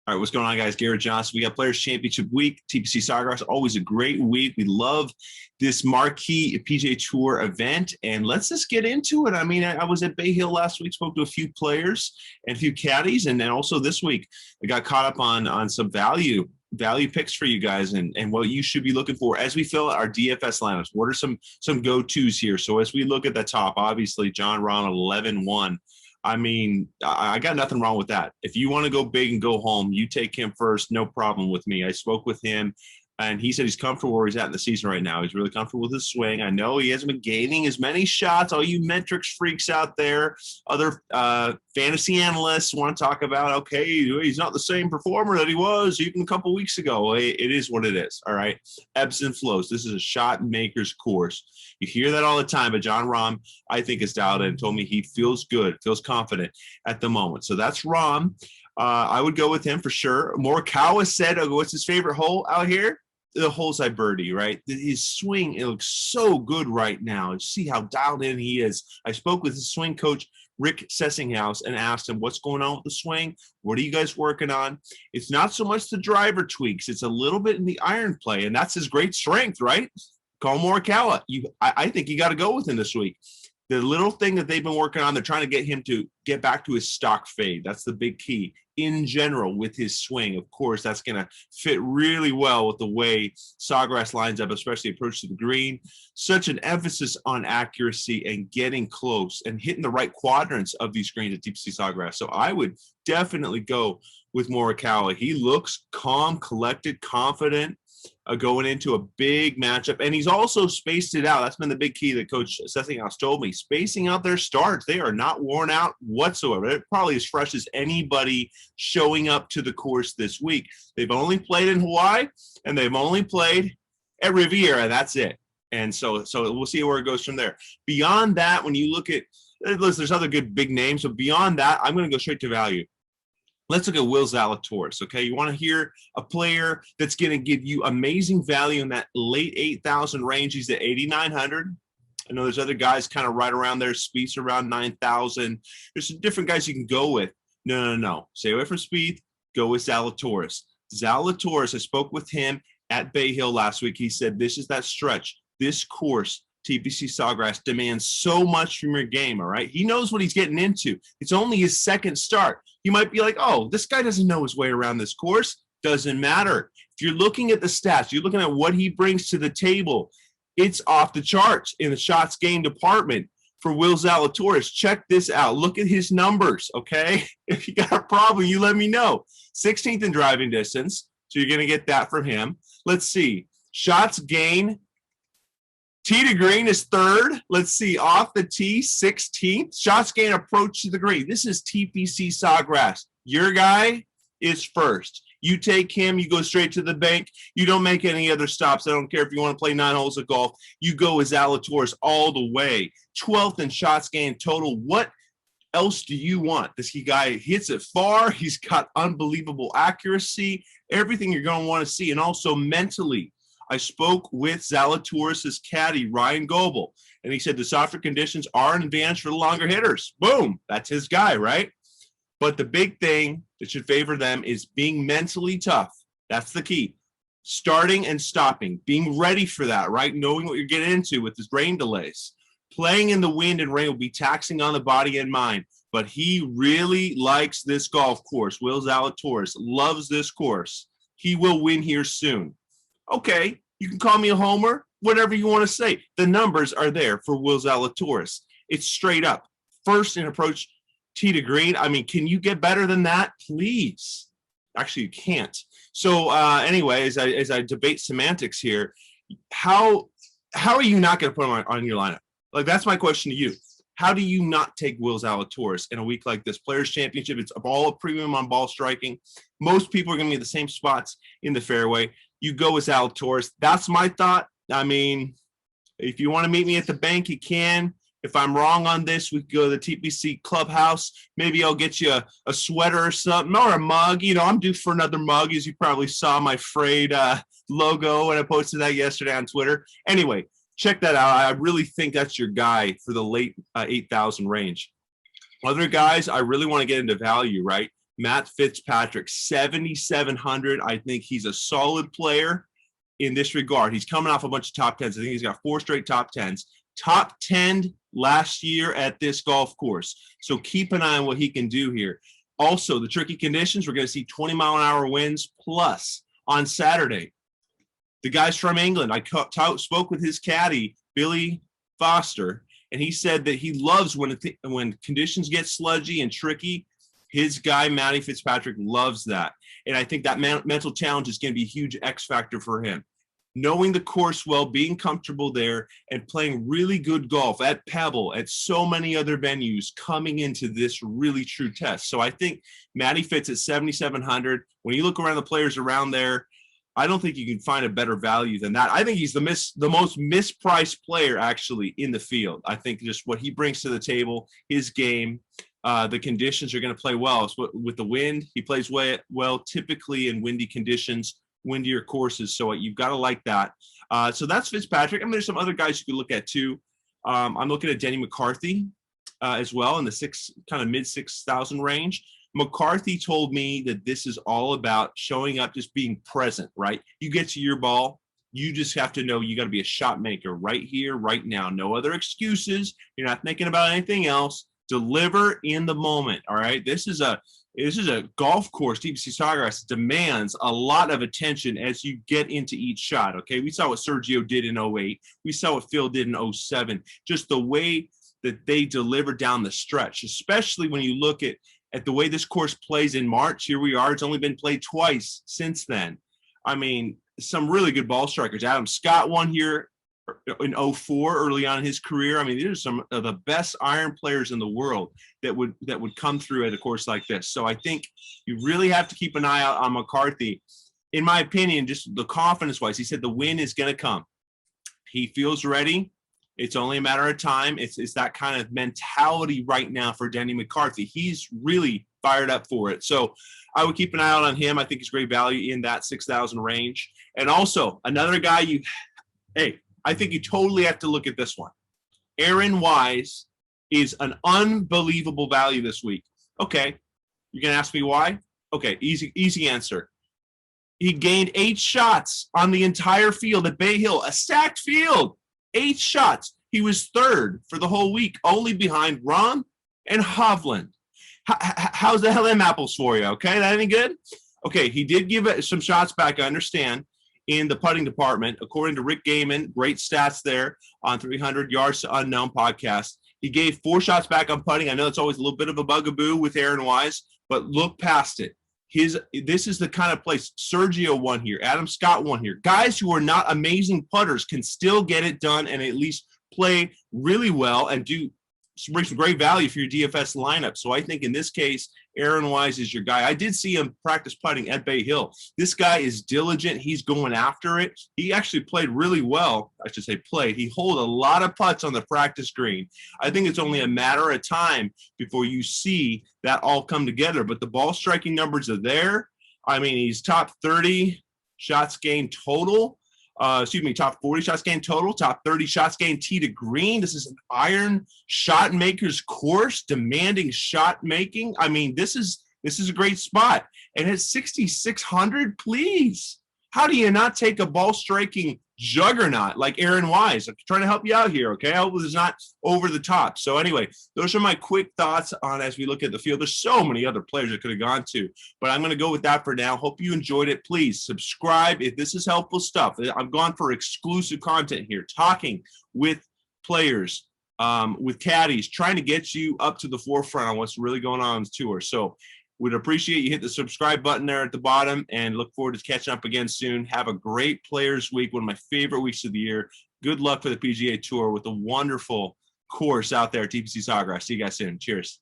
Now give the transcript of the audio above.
All right, what's going on, guys? Garrett Johnston. We got Players Championship Week. TPC Sawgrass, always a great week. We love this marquee PGA Tour event, and let's just get into it. I mean, I was at Bay Hill last week, spoke to a few players and a few caddies, and then also this week I got caught up on some value picks for you guys and what you should be looking for as we fill out our DFS lineups. What are some go-tos here? So as we look at the top, obviously John Ronald 11-1. I mean, I got nothing wrong with that. If you want to go big and go home, you take him first. No problem with me. I spoke with him, and he said he's comfortable where he's at in the season right now. He's really comfortable with his swing. I know he hasn't been gaining as many shots. All you metrics freaks out there, other fantasy analysts want to talk about, okay, he's not the same performer that he was even a couple weeks ago. It is what it is, all right? Ebbs and flows. This is a shot maker's course. You hear that all the time, but John Rahm, I think, is dialed in and told me he feels good, feels confident at the moment. So that's Rahm. I would go with him for sure. Morikawa said, what's his favorite hole out here? The holes I birdie, right? His swing, it looks so good right now. You see how dialed in he is. I spoke with his swing coach, Rick Sessinghouse, and asked him, what's going on with the swing? What are you guys working on? It's not so much the driver tweaks. It's a little bit in the iron play, and that's his great strength, right? Collin Morikawa, I think you got to go with him this week. The little thing that they've been working on, they're trying to get him to get back to his stock fade. That's the big key in general with his swing. Of course, that's going to fit really well with the way Sawgrass lines up, especially approach to the green. Such an emphasis on accuracy and getting close and hitting the right quadrants of these greens at TPC Sawgrass. So I would definitely go with Morikawa. He looks calm, collected, confident, going into a big matchup, and he's also spaced it out. That's been the big key that Coach Sessinghouse told me. Spacing out their starts. They are not worn out whatsoever. They're probably as fresh as anybody showing up to the course this week. They've only played in Hawaii, and they've only played at Riviera. That's it. And so we'll see where it goes from there. Beyond that, when you look at – there's other good big names, but beyond that, I'm going to go straight to value. Let's look at Will Zalatoris, okay? You want to hear a player that's going to give you amazing value in that late 8,000 range. He's at 8,900. I know there's other guys kind of right around there. Spieth's around 9,000. There's some different guys you can go with. No. Stay away from Spieth. Go with Zalatoris. Zalatoris, I spoke with him at Bay Hill last week. He said this is that stretch. This course, TPC Sawgrass, demands so much from your game, all right? He knows what he's getting into. It's only his second start. You might be like, oh, this guy doesn't know his way around this course. Doesn't matter. If you're looking at the stats, you're looking at what he brings to the table, it's off the charts in the shots gained department for Will Zalatoris. Check this out. Look at his numbers, okay? If you got a problem, you let me know. 16th in driving distance, so you're going to get that from him. Let's see. Shots gained. Tee to green is third. Let's see. Off the tee, 16th. Shots gained approach to the green. This is TPC Sawgrass. Your guy is first. You take him, you go straight to the bank. You don't make any other stops. I don't care if you want to play 9 holes of golf. You go with Zalatoris all the way. 12th in shots gained total. What else do you want? This guy hits it far. He's got unbelievable accuracy. Everything you're going to want to see. And also mentally. I spoke with Zalatoris' caddy, Ryan Goebel, and he said the softer conditions are an advantage for the longer hitters. Boom. That's his guy, right? But the big thing that should favor them is being mentally tough. That's the key. Starting and stopping, being ready for that, right? Knowing what you're getting into with his rain delays. Playing in the wind and rain will be taxing on the body and mind, but he really likes this golf course. Will Zalatoris loves this course. He will win here soon. Okay, you can call me a homer, whatever you want to say. The numbers are there for Will Zalatoris. It's straight up. First in approach tee to green. I mean, can you get better than that? Please. Actually, you can't. So anyway, as I debate semantics here, how are you not going to put him on your lineup? Like, that's my question to you. How do you not take Will Zalatoris in a week like this? Players Championship, it's all a premium on ball striking. Most people are going to be in the same spots in the fairway. You go with Zalatoris. That's my thought. I mean, if you want to meet me at the bank, you can. If I'm wrong on this, we can go to the TPC clubhouse. Maybe I'll get you a sweater or something, or a mug. You know, I'm due for another mug, as you probably saw my frayed logo when I posted that yesterday on Twitter. Anyway, check that out. I really think that's your guy for the late 8,000 range. Other guys, I really want to get into value, right? Matt Fitzpatrick, 7,700. I think he's a solid player in this regard. He's coming off a bunch of top tens. I think he's got 4 straight top tens. Top 10 last year at this golf course. So keep an eye on what he can do here. Also, the tricky conditions, we're going to see 20-mile-an-hour winds. Plus, on Saturday, the guy's from England. I spoke with his caddy, Billy Foster, and he said that he loves when conditions get sludgy and tricky. His guy, Matty Fitzpatrick, loves that. And I think that mental challenge is going to be a huge X factor for him. Knowing the course well, being comfortable there, and playing really good golf at Pebble, at so many other venues coming into this really true test. So I think Matty Fitz at 7,700. When you look around the players around there, I don't think you can find a better value than that. I think he's the most mispriced player actually in the field. I think just what he brings to the table, his game, the conditions are going to play well. So with the wind, he plays well typically in windy conditions, windier courses. So you've got to like that. So that's Fitzpatrick. I mean, there's some other guys you could look at too. I'm looking at Denny McCarthy as well in the mid 6,000 range. McCarthy told me that this is all about showing up, just being present, right? You get to your ball, you just have to know you got to be a shot maker right here, right now. No other excuses. You're not thinking about anything else. Deliver in the moment, all right? This is a golf course. TPC Sawgrass demands a lot of attention as you get into each shot, okay? We saw what Sergio did in 08. We saw what Phil did in 07. Just the way that they deliver down the stretch, especially when you look at the way this course plays in March. Here we are. It's only been played twice since then. I mean, some really good ball strikers. Adam Scott won here in 04 early on in his career. I mean, these are some of the best iron players in the world that would come through at a course like this. So I think you really have to keep an eye out on McCarthy. In my opinion, just the confidence-wise, he said the win is going to come. He feels ready. It's only a matter of time. It's that kind of mentality right now for Denny McCarthy. He's really fired up for it. So I would keep an eye out on him. I think he's great value in that 6,000 range. And also another guy I think you totally have to look at this one. Aaron Wise is an unbelievable value this week. Okay, you're going to ask me why? Okay, easy answer. He gained 8 shots on the entire field at Bay Hill, a stacked field. 8 shots. He was 3rd for the whole week, only behind Rahm and Hovland. How's the hell them apples for you? Okay, that any good? Okay, he did give some shots back, I understand, in the putting department. According to Rick Gaiman, great stats there on 300 Yards to Unknown podcast. He gave 4 shots back on putting. I know it's always a little bit of a bugaboo with Aaron Wise, but look past it. This is the kind of place. Sergio won here. Adam Scott won here. Guys who are not amazing putters can still get it done and at least play really well and bring some great value for your DFS lineup. So I think in this case, Aaron Wise is your guy. I did see him practice putting at Bay Hill. This guy is diligent. He's going after it. He actually played really well. I should say played. He holed a lot of putts on the practice green. I think it's only a matter of time before you see that all come together. But the ball striking numbers are there. I mean, he's top 30 shots gained total. Top 40 shots gained total, top 30 shots gained tee to green. This is an iron shot maker's course, demanding shot making. I mean, this is a great spot. And at 6,600, please. How do you not take a ball striking juggernaut like Aaron Wise? I'm trying to help you out here, okay? I hope it's not over the top. So anyway, those are my quick thoughts on as we look at the field. There's so many other players that could have gone to, but I'm going to go with that for now. Hope you enjoyed it. Please subscribe if this is helpful stuff. I've gone for exclusive content here, talking with players, with caddies, trying to get you up to the forefront on what's really going on the tour. So we'd appreciate you hit the subscribe button there at the bottom and look forward to catching up again soon. Have a great Players Week, one of my favorite weeks of the year. Good luck for the PGA Tour with a wonderful course out there at TPC Sawgrass. See you guys soon. Cheers.